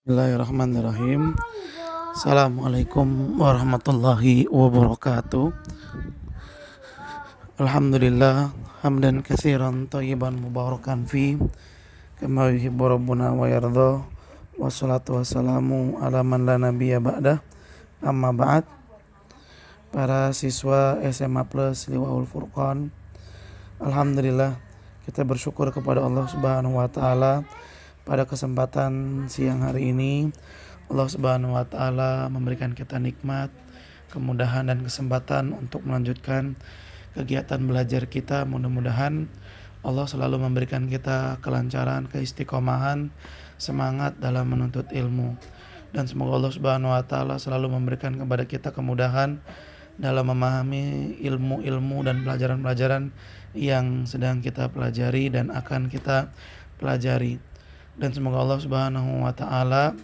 Bismillahirrahmanirrahim. Assalamualaikum warahmatullahi wabarakatuh. Alhamdulillah hamdan katsiran thayyiban mubarakan fi kama yuhibbu rabbuna wa yardha. Wassalatu wassalamu ala man la nabiyya ba'dah. Amma ba'd. Para siswa SMA Plus Liwaul Furqan, alhamdulillah kita bersyukur kepada Allah Subhanahu wa taala. Pada kesempatan siang hari ini, Allah Subhanahu wa taala memberikan kita nikmat, kemudahan dan kesempatan untuk melanjutkan kegiatan belajar kita. Mudah-mudahan Allah selalu memberikan kita kelancaran, keistiqomahan, semangat dalam menuntut ilmu. Dan semoga Allah Subhanahu wa taala selalu memberikan kepada kita kemudahan dalam memahami ilmu-ilmu dan pelajaran-pelajaran yang sedang kita pelajari dan akan kita pelajari. Dan semoga Allah Subhanahu wa taala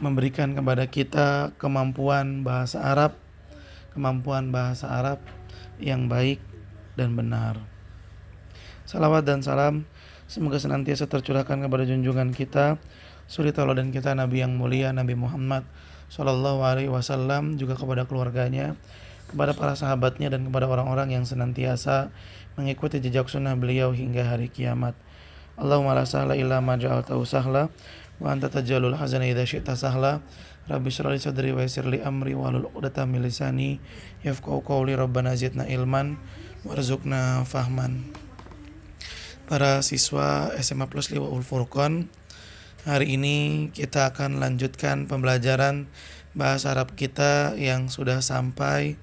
memberikan kepada kita kemampuan bahasa Arab yang baik dan benar. Salawat dan salam semoga senantiasa tercurahkan kepada junjungan kita, suri tauladan kita, Nabi yang mulia, Nabi Muhammad sallallahu alaihi wasallam, juga kepada keluarganya, kepada para sahabatnya, dan kepada orang-orang yang senantiasa mengikuti jejak sunnah beliau hingga hari kiamat. Allahumma la sahla illa ma ja'altahu sahla wa anta taj'alul hazana idza syi'ta sahla. Rabbi shrah li sadri wa yassir li amri wahlul 'uqdatam min lisani yafqahu qawli. Rabbana zidna ilman warzuqna fahman. Para siswa SMA Plus Liwaul Furqan, hari ini kita akan lanjutkan pembelajaran bahasa Arab kita yang sudah sampai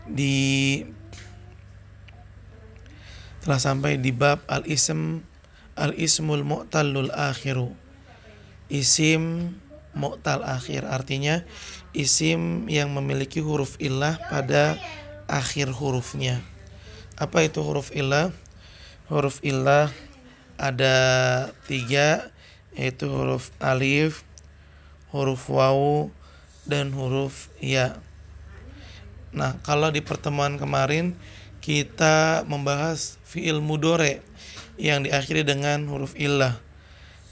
di bab al-ismul mu'tallul akhiru. Isim mu'tal akhir, artinya isim yang memiliki huruf illah pada akhir hurufnya. Apa itu huruf illah? Huruf illah ada 3, yaitu huruf alif, huruf wawu, dan huruf ya. Nah, kalau di pertemuan kemarin kita membahas fi'il mudhari yang diakhiri dengan huruf illah.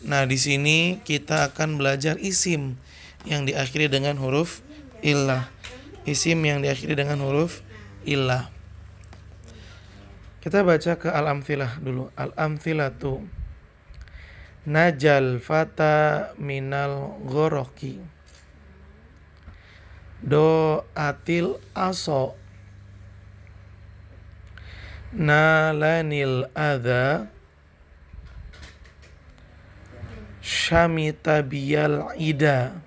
Nah, di sini kita akan belajar isim yang diakhiri dengan huruf illah. Isim yang diakhiri dengan huruf illah. Kita baca ke al-amthilah dulu. Al-amthilatu. Najal fata minal ghoroki. Do atil aso. Nalanil adha. Syamita biyal ida.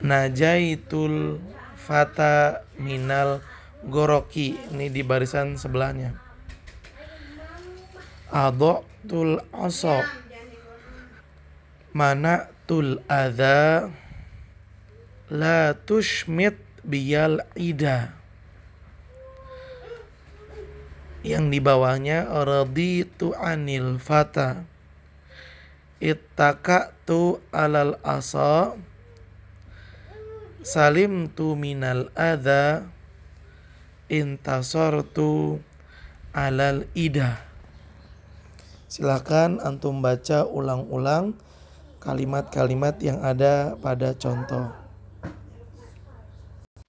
Najaitul fata minal goroki. Ini di barisan sebelahnya. Adoktul aso. Mana'tul adha. La tushmit biyal ida. Yang di bawahnya raditu anil fata. Ittaqatu alal asa. Salimtu minal adha. Intasartu alal ida. Silakan antum baca ulang-ulang kalimat-kalimat yang ada pada contoh.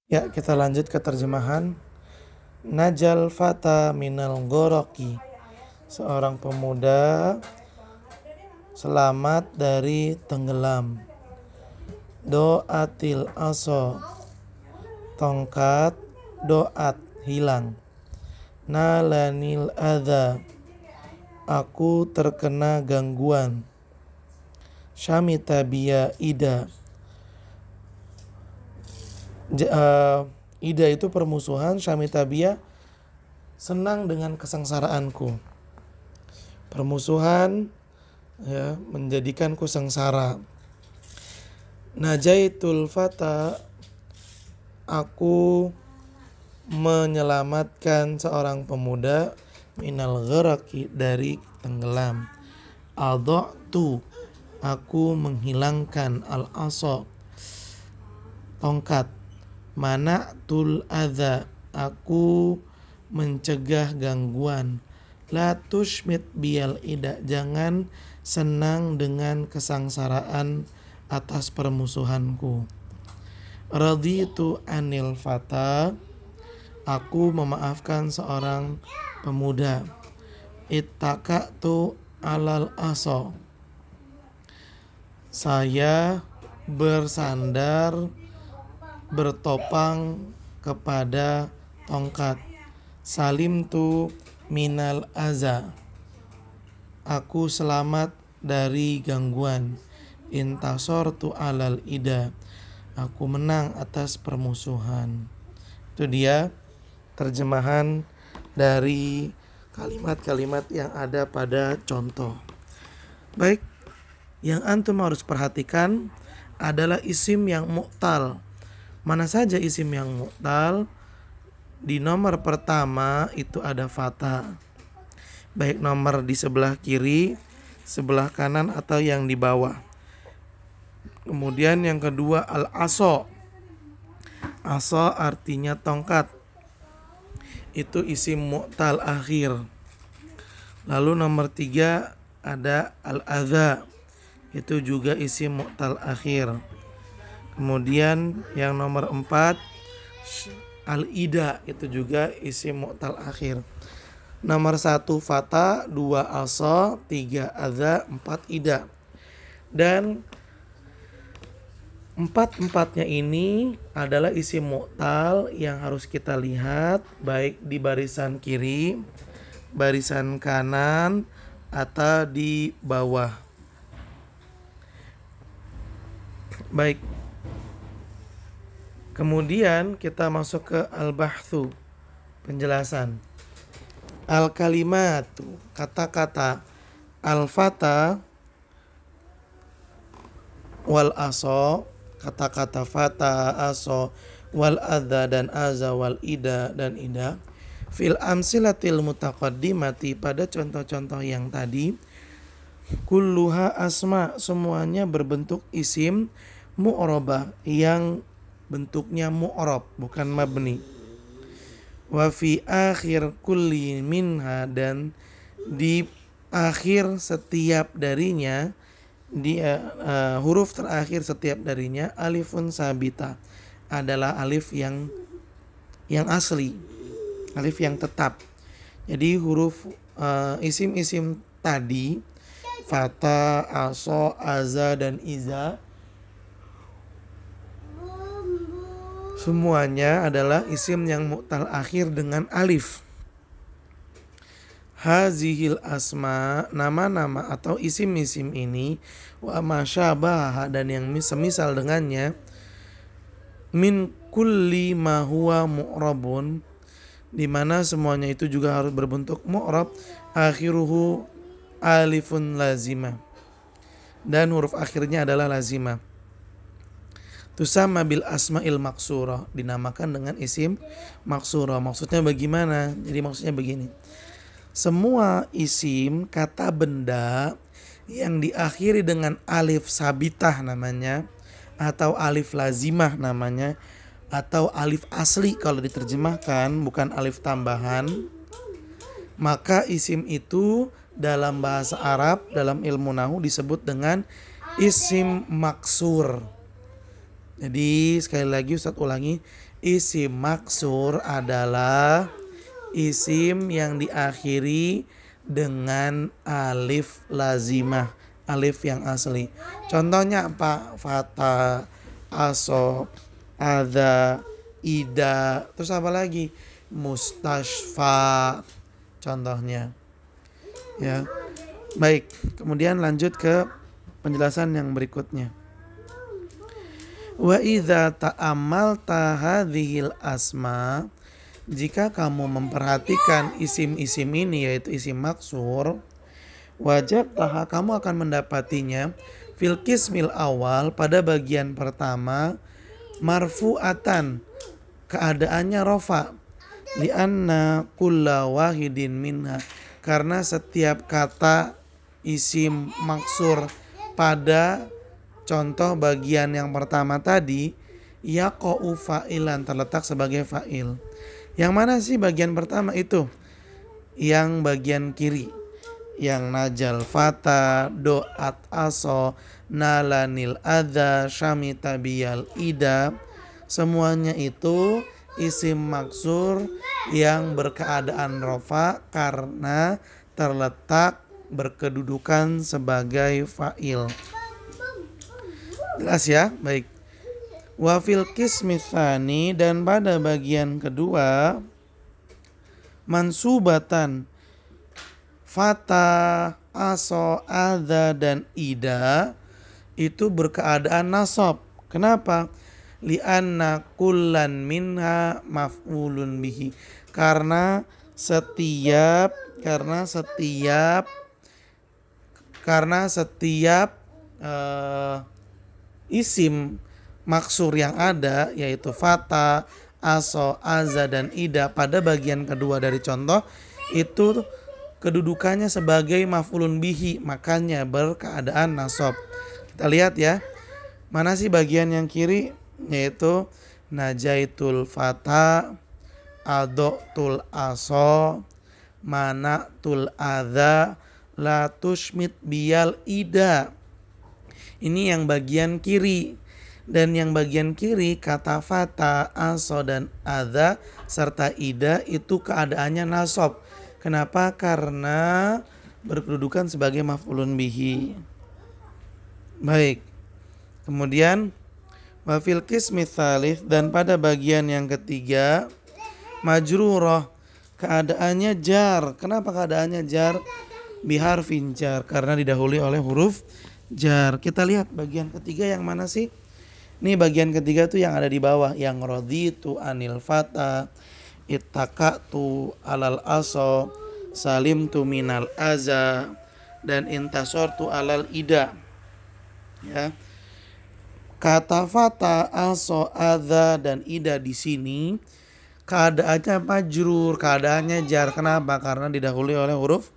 Ya, kita lanjut ke terjemahan. Najal fata minal ghoroki. Seorang pemuda selamat dari tenggelam. Doatil aso. Tongkat doat hilang. Nalanil adha. Aku terkena gangguan. Syamita biya ida. Ida itu permusuhan, syamitabiyah senang dengan kesengsaraanku. Permusuhan ya menjadikanku sengsara. Najaitul fata, aku menyelamatkan seorang pemuda minal gharaqi, dari tenggelam. Adha'tu, aku menghilangkan al-asa, tongkat. Mana'tul adza, aku mencegah gangguan. La tushmit biyal ida, jangan senang dengan kesengsaraan atas permusuhanku. Raditu anil fata, aku memaafkan seorang pemuda. Ittaqatu alal aso, saya bersandar bertopang kepada tongkat. Salim tu minal aza, aku selamat dari gangguan. Intasor tu alal ida, aku menang atas permusuhan. Itu dia terjemahan dari kalimat-kalimat yang ada pada contoh. Baik, yang antum harus perhatikan adalah isim yang mu'tal. Mana saja isim yang mu'tal? Di nomor pertama itu ada fata, baik nomor di sebelah kiri, sebelah kanan, atau yang di bawah. Kemudian yang kedua al-aso. Aso artinya tongkat, itu isim mu'tal akhir. Lalu nomor 3 ada al-adha, itu juga isim mu'tal akhir. Kemudian yang nomor 4 al-ida, itu juga isim mu'tal akhir. Nomor 1 fata, 2 asa, 3 adha, 4 ida. Dan empat-empatnya ini adalah isim mu'tal yang harus kita lihat baik di barisan kiri, barisan kanan, atau di bawah. Baik. Kemudian kita masuk ke al-bahthu, penjelasan. Al-kalimatu, kata-kata. Al-fata wal aso, kata-kata fata, aso, wal adha dan aza, wal ida dan ida. Fil amsilatil mutaqaddimati, pada contoh-contoh yang tadi. Kulluha asma, semuanya berbentuk isim mu'rabah yang bentuknya mu'rab, bukan mabni. Wa fi akhir kulli minha, dan di akhir setiap darinya, di huruf terakhir setiap darinya, alifun sabita, adalah alif yang asli, alif yang tetap. Jadi huruf isim-isim tadi, fata, aso, aza, dan iza, semuanya adalah isim yang mu'tal akhir dengan alif. Hazihil asma, nama-nama atau isim-isim ini, wa masyabah, dan yang semisal dengannya, min kulli ma huwa mu'rabun, di mana semuanya itu juga harus berbentuk mu'rab, akhiruhu alifun lazimah, dan huruf akhirnya adalah lazimah. Tusamma bil asma'il maksurah, dinamakan dengan isim maksurah. Maksudnya bagaimana? Jadi maksudnya begini. Semua isim kata benda yang diakhiri dengan alif sabitah namanya, atau alif lazimah namanya, atau alif asli kalau diterjemahkan, bukan alif tambahan, maka isim itu dalam bahasa Arab, dalam ilmu nahwu disebut dengan isim maksur. Jadi sekali lagi Ustadz ulangi, isim maksur adalah isim yang diakhiri dengan alif lazimah, alif yang asli. Contohnya apa? Fata, aso, adha, ida, terus apa lagi? Mustashfa, contohnya. Ya. Baik, kemudian lanjut ke penjelasan yang berikutnya. Wa idza ta'ammalta hadhil asma, jika kamu memperhatikan isim-isim ini, yaitu isim maksur, wajadtaha, kamu akan mendapatinya fil qismil awal, pada bagian pertama, marfu'atan, keadaannya rofa, lianna kulla wahidin minha, karena setiap kata isim maksur pada contoh bagian yang pertama tadi, yaqa'u fa'ilan, terletak sebagai fa'il. Yang mana sih bagian pertama itu? yang bagian kiri, yang najal fata, doat aso, nalanil adha, syamita biyal ida, semuanya itu isim maksur yang berkeadaan rofa karena terletak berkedudukan sebagai fa'il. Jelas ya? Baik. Wa fil qismi tsani, dan pada bagian kedua, mansubatan fata, aso, adha, dan ida itu berkeadaan nasab. Kenapa? Li'anna kullan minha maf'ulun bihi. Karena setiap isim maksur yang ada, yaitu fata, aso, aza, dan ida pada bagian kedua dari contoh itu kedudukannya sebagai maf'ulun bihi, makanya berkeadaan nasab. Kita lihat ya, mana sih bagian yang kiri, yaitu najaitul fata, adotul aso, manatul adha, la tushmit biyal ida. Ini yang bagian kiri. Dan yang bagian kiri, kata fata, aso, dan adha serta ida itu keadaannya nasab. Kenapa? Karena berkedudukan sebagai maf'ulun bihi. Baik. Kemudian wafil qismi tsalits, dan pada bagian yang ketiga, majrurah, keadaannya jar. Kenapa keadaannya jar? Biharfin jar, karena didahului oleh huruf jar. Kita lihat bagian ketiga yang mana sih? Ini bagian ketiga tuh yang ada di bawah, yang raditu anil fata, ittaqatu alal aso, salimtu minal aza, dan intasortu alal ida. Ya. Kata fata, aso, adha, dan ida di sini keadaannya majrur, keadaannya jar. Kenapa? Karena didahului oleh huruf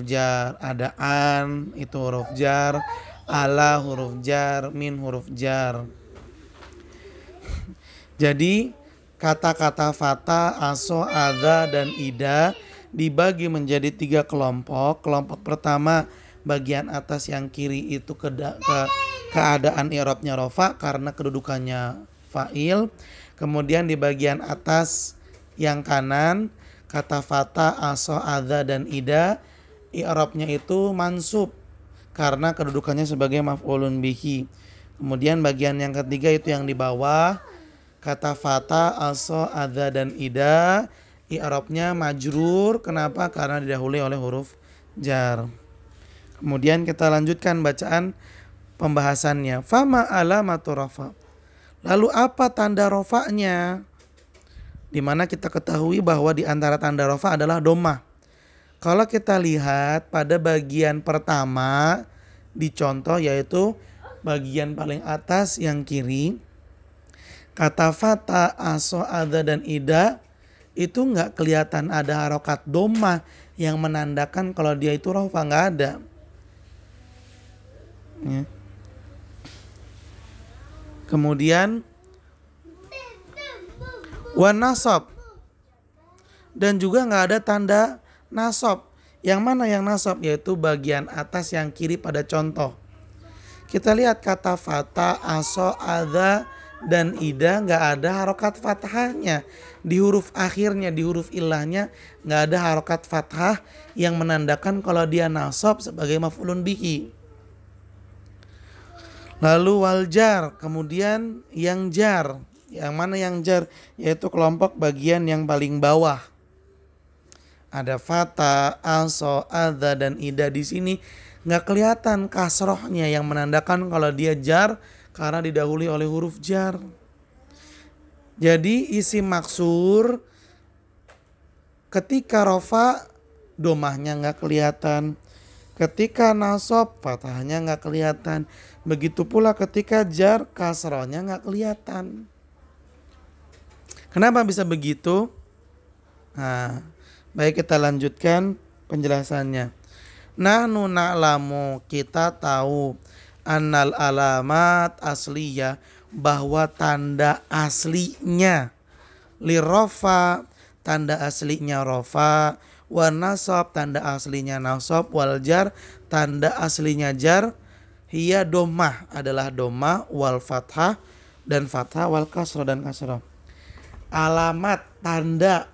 jar. Ada an, itu huruf jar, ala huruf jar, min huruf jar. Jadi kata-kata fata, aso, adha, dan ida dibagi menjadi 3 kelompok. Kelompok pertama, bagian atas yang kiri itu keadaan i'rabnya rofa karena kedudukannya fa'il. Kemudian di bagian atas yang kanan, kata fata, aso, adha, dan ida i'rabnya itu mansub karena kedudukannya sebagai maf'ulun bihi. Kemudian bagian yang ketiga itu yang di bawah, kata fata, aso, adha, dan ida i'rabnya majrur. Kenapa? Karena didahului oleh huruf jar. Kemudian kita lanjutkan bacaan pembahasannya. Fama alamatu rafa. Lalu apa tanda rofanya? Dimana kita ketahui bahwa di antara tanda rofa adalah domah. Kalau kita lihat pada bagian pertama di contoh, yaitu bagian paling atas yang kiri, kata fata, aso, adha, dan ida itu nggak kelihatan ada harokat domah yang menandakan kalau dia itu rofa, nggak ada. Ya. Kemudian wan nasab, dan juga nggak ada tanda nasab. Yang mana yang nasab? Yaitu bagian atas yang kiri pada contoh. Kita lihat kata fata, aso, adha, dan ida nggak ada harokat fathahnya. Di huruf akhirnya, di huruf ilahnya nggak ada harokat fathah yang menandakan kalau dia nasab sebagai maf'ulun bihi. Lalu wal jar, kemudian yang jar. Yang mana yang jar? Yaitu kelompok bagian yang paling bawah. Ada fata, aso, adha, dan ida di sini nggak kelihatan kasrohnya yang menandakan kalau dia jar karena didahului oleh huruf jar. Jadi isim maksur ketika rofa domahnya nggak kelihatan, ketika nasab fathahnya nggak kelihatan, begitu pula ketika jar kasrohnya nggak kelihatan. Kenapa bisa begitu? Nah, baik, kita lanjutkan penjelasannya. Nahnu na'lamu, kita tahu, annal alamat asliyah, bahwa tanda aslinya lirofa, tanda aslinya rofa, wa nasab tanda aslinya nasab, wal jar tanda aslinya jar, hiya domah adalah domah, wal fathah dan fathah, wal kasrah dan kasrah. Alamat tanda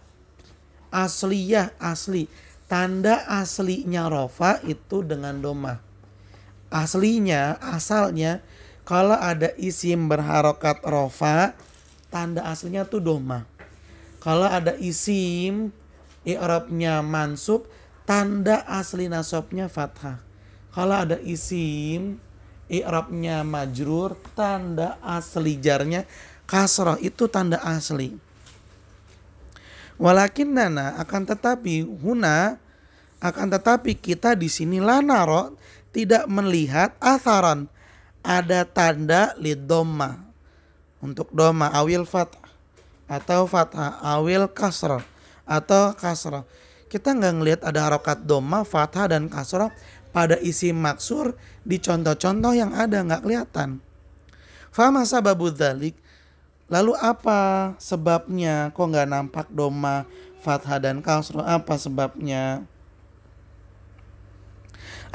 asliyah asli, tanda aslinya rofa itu dengan domah. Aslinya asalnya kalau ada isim berharokat rofa, tanda aslinya tuh domah. Kalau ada isim i'rabnya mansub, tanda asli nasabnya fathah. Kalau ada isim i'rabnya majrur, tanda asli jarnya kasrah, itu tanda asli. Walakin nana akan tetapi kita di sini lanaro tidak melihat atharan ada tanda lidoma untuk doma awil fathah atau fathah awil kasrah atau kasrah. Kita nggak ngelihat ada harokat doma, fathah dan kasrah pada isim maksur di contoh-contoh yang ada, nggak kelihatan. Fama sababu dzalik, lalu apa sebabnya kok nggak nampak doma, fathah dan kasrah? Apa sebabnya?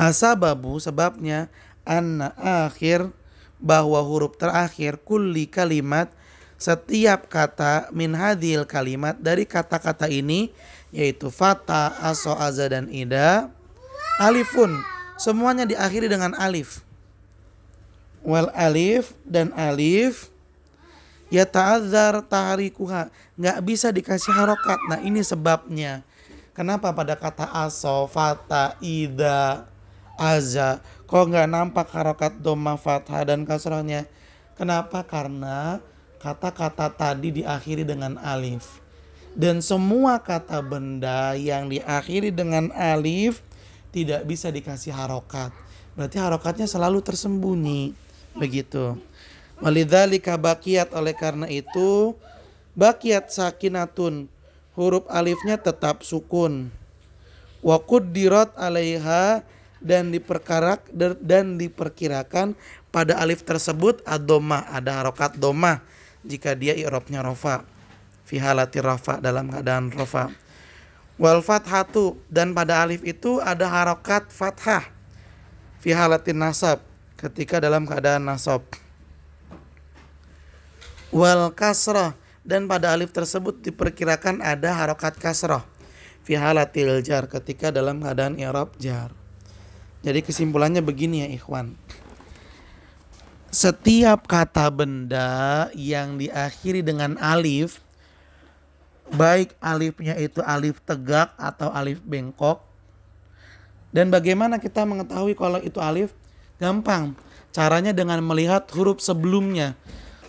Asababu sebabnya anna akhir bahwa huruf terakhir kulli kalimat setiap kata min hadhil kalimat dari kata-kata ini yaitu fata, aso, aza dan ida alifun semuanya diakhiri dengan alif. Wal alif dan alif ya ta'adzar tahrikuha nggak bisa dikasih harokat. Nah ini sebabnya kenapa pada kata aso, fata, ida, aza kok nggak nampak harokat doma, fathah dan kasrahnya. Kenapa? Karena kata-kata tadi diakhiri dengan alif. Dan semua kata benda yang diakhiri dengan alif tidak bisa dikasih harokat. Berarti harokatnya selalu tersembunyi. Begitu. Walidzalika baqiyat, oleh karena itu baqiyat sakinatun, huruf alifnya tetap sukun. Wa quddirat 'alaiha dan diperkirakan pada alif tersebut ad-dhammah, ada harokat dhammah jika dia i'rabnya rafa, fi halati rafa, dalam keadaan rafa. Wal fathatu, dan pada alif itu ada harokat fathah, fi halatin nasab, ketika dalam keadaan nasab. Wal kasrah, dan pada alif tersebut diperkirakan ada harokat kasrah, fi halatil jar, ketika dalam keadaan i'rab jar. Jadi kesimpulannya begini ya ikhwan. Setiap kata benda yang diakhiri dengan alif, baik alifnya itu alif tegak atau alif bengkok. Dan bagaimana kita mengetahui kalau itu alif? Gampang. Caranya dengan melihat huruf sebelumnya.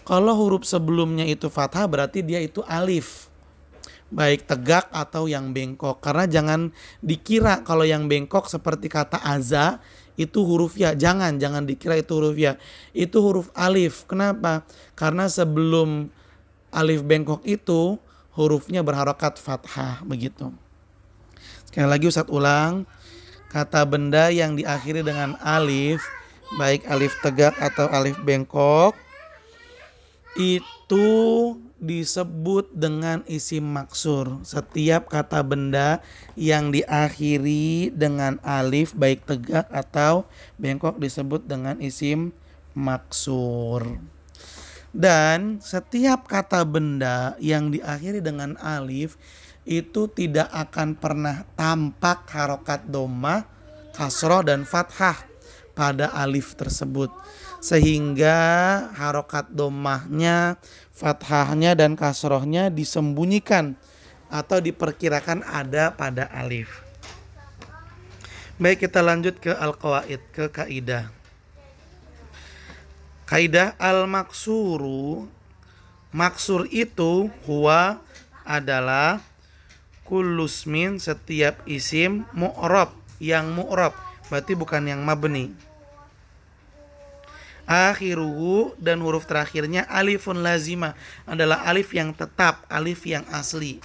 Kalau huruf sebelumnya itu fathah berarti dia itu alif, baik tegak atau yang bengkok. Karena jangan dikira kalau yang bengkok seperti kata aza itu huruf ya. Jangan dikira itu huruf ya. Itu huruf alif. Kenapa? Karena sebelum alif bengkok itu hurufnya berharokat fathah, begitu. Sekali lagi Ustadz ulang. Kata benda yang diakhiri dengan alif, baik alif tegak atau alif bengkok, itu disebut dengan isim maksur. Setiap kata benda yang diakhiri dengan alif baik tegak atau bengkok disebut dengan isim maksur. Dan setiap kata benda yang diakhiri dengan alif itu tidak akan pernah tampak harokat dhammah, kasroh dan fathah pada alif tersebut. Sehingga harokat dhammahnya, fathahnya dan kasrohnya disembunyikan atau diperkirakan ada pada alif. Baik, kita lanjut ke al-qawaid, ke kaidah. Kaidah al-maksuru, maksur itu huwa adalah kullusmin, setiap isim mu'rab, yang mu'rab, berarti bukan yang mabni. Akhiruhu, dan huruf terakhirnya alifun lazimah, adalah alif yang tetap, alif yang asli.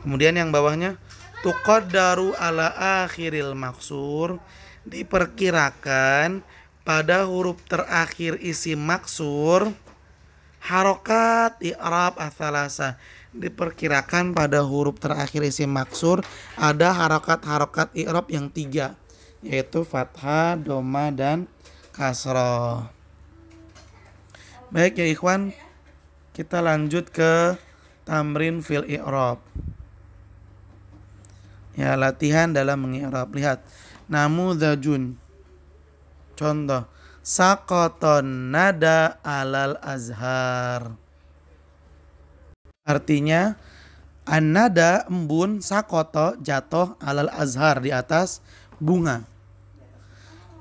Kemudian yang bawahnya tuqaddaru ala akhiril maksur, diperkirakan pada huruf terakhir isim maksur harokat i'rab atsalasa, Diperkirakan pada huruf terakhir isim maksur ada harokat-harokat i'rab yang 3, yaitu fathah, doma, dan kasroh. Baik ya ikhwan, kita lanjut ke tamrin fil i'rab. Ya, latihan dalam mengi'rab. Lihat, namudhajun. Contoh, saqaton nada alal azhar. Artinya an-nada embun, saqata jatuh, alal azhar di atas bunga.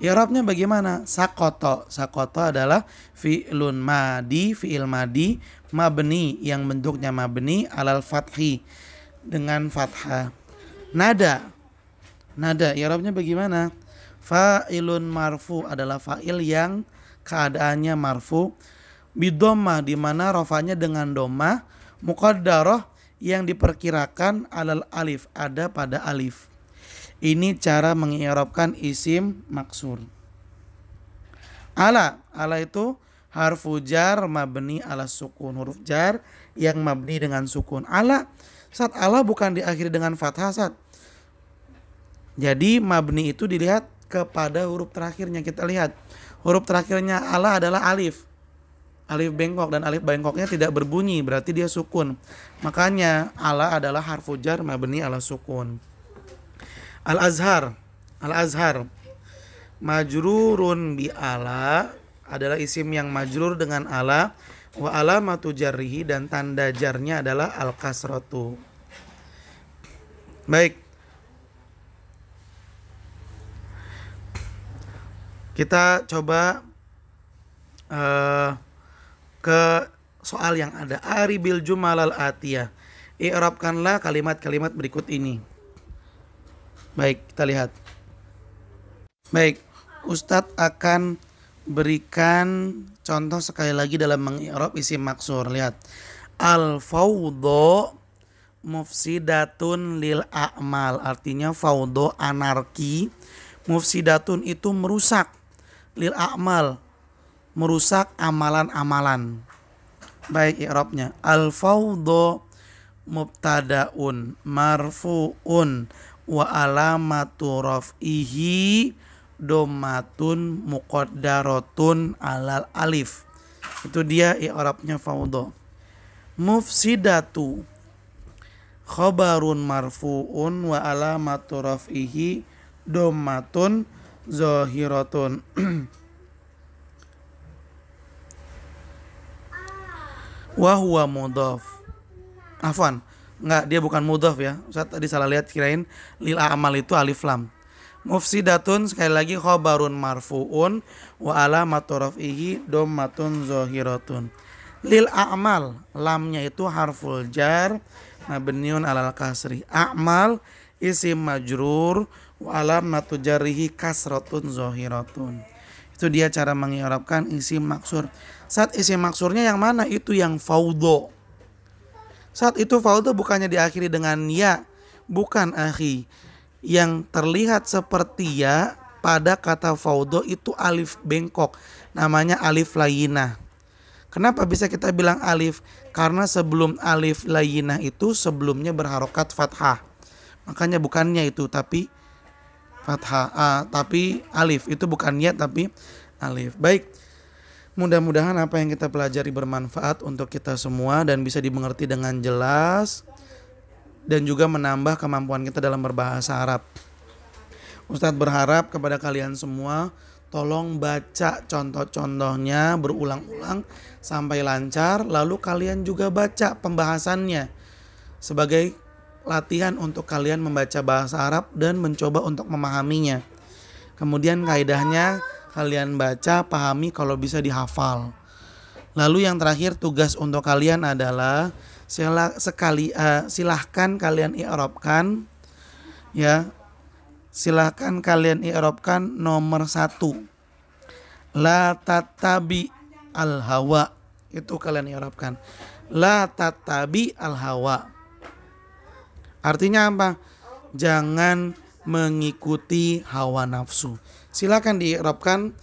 I'rabnya bagaimana? Saqata. Saqata adalah fi'lun madi, fi'il madi mabni yang bentuknya mabni alal fathi dengan fathah. Nada. Nada i'rabnya bagaimana? Fa'ilun marfu adalah fa'il yang keadaannya marfu, bidomah di mana rafanya dengan domah, muqaddarah yang diperkirakan alal alif, ada pada alif. Ini cara mengi'rabkan isim maksur. Ala itu harfu jar mabni ala sukun, huruf jar yang mabni dengan sukun. Ala bukan diakhiri dengan fathah saat. Jadi mabni itu dilihat kepada huruf terakhirnya. Kita lihat huruf terakhirnya ala adalah alif. Alif bengkok, dan alif bengkoknya tidak berbunyi, berarti dia sukun. Makanya ala adalah harfu jar mabni ala sukun. Al-azhar majrurun bi ala adalah isim yang majrur dengan ala, wa alamatu jarrihi, dan tanda jarnya adalah al-kasratu. Baik, kita coba ke soal yang ada. Aribil jumalal atiyah, i'rabkanlah kalimat-kalimat berikut ini. Baik, kita lihat. Baik, Ustadz akan berikan contoh sekali lagi dalam mengi'rab isim maksur. Lihat, al-fawdo mufsidatun lil a'mal, artinya fawdo anarki, mufsidatun itu merusak, lil a'mal merusak amalan-amalan. Baik, i'rabnya al-fawdo mubtadaun marfuun wa alamatu raf'ihi domatun muqaddaratun alal alif. Itu dia i'rabnya fawdo. Mufsidatu khabarun marfuun wa alamatu raf'ihi domatun zahiratun. Wa huwa mudhaf. Afwan, enggak, dia bukan mudhaf ya. Saya tadi salah lihat, kirain lil a'mal itu alif lam. Mufsidatun sekali lagi khabarun marfuun wa alamatu raf'ihi dhammatun zahiratun. Lil a'mal, lamnya itu harful jar mabniun alal kasri. A'mal isim majrur wa alamatu jarrihi kasratun zahiratun. Itu dia cara mengi'rabkan isim maksur. Saat isim maksurnya yang mana? Itu yang fawdo. Saat itu fawdo bukannya diakhiri dengan ya, bukan akhi. Yang terlihat seperti ya pada kata fawdo itu alif bengkok, namanya alif layinah. Kenapa bisa kita bilang alif? Karena sebelum alif layinah itu sebelumnya berharokat fathah. Makanya bukannya itu tapi fathah, tapi alif. Itu bukan ya tapi alif. Baik. Mudah-mudahan apa yang kita pelajari bermanfaat untuk kita semua dan bisa dimengerti dengan jelas dan juga menambah kemampuan kita dalam berbahasa Arab. Ustadz berharap kepada kalian semua tolong baca contoh-contohnya berulang-ulang sampai lancar, lalu kalian juga baca pembahasannya sebagai latihan untuk kalian membaca bahasa Arab dan mencoba untuk memahaminya. Kemudian kaidahnya kalian baca, pahami, kalau bisa dihafal. Lalu yang terakhir tugas untuk kalian adalah silahkan kalian i'rabkan ya. Silahkan kalian i'rabkan nomor 1. La tatabi al hawa. Itu kalian i'rabkan. La tatabi al hawa. Artinya apa? Jangan mengikuti hawa nafsu. Silakan diirabkan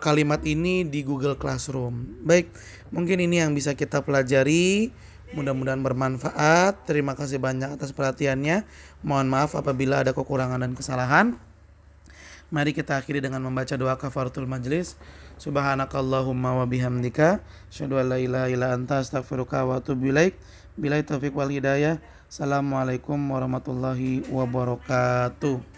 kalimat ini di Google Classroom. Baik, mungkin ini yang bisa kita pelajari Mudah-mudahan bermanfaat. Terima kasih banyak atas perhatiannya. Mohon maaf apabila ada kekurangan dan kesalahan. Mari kita akhiri dengan membaca doa kafaratul majlis. Subhanakallahumma wa bihamdika asyhadu an la ilaha illa anta astaghfiruka wa atubu ilaik. Billahi taufiq wal hidayah. Assalamualaikum warahmatullahi wabarakatuh.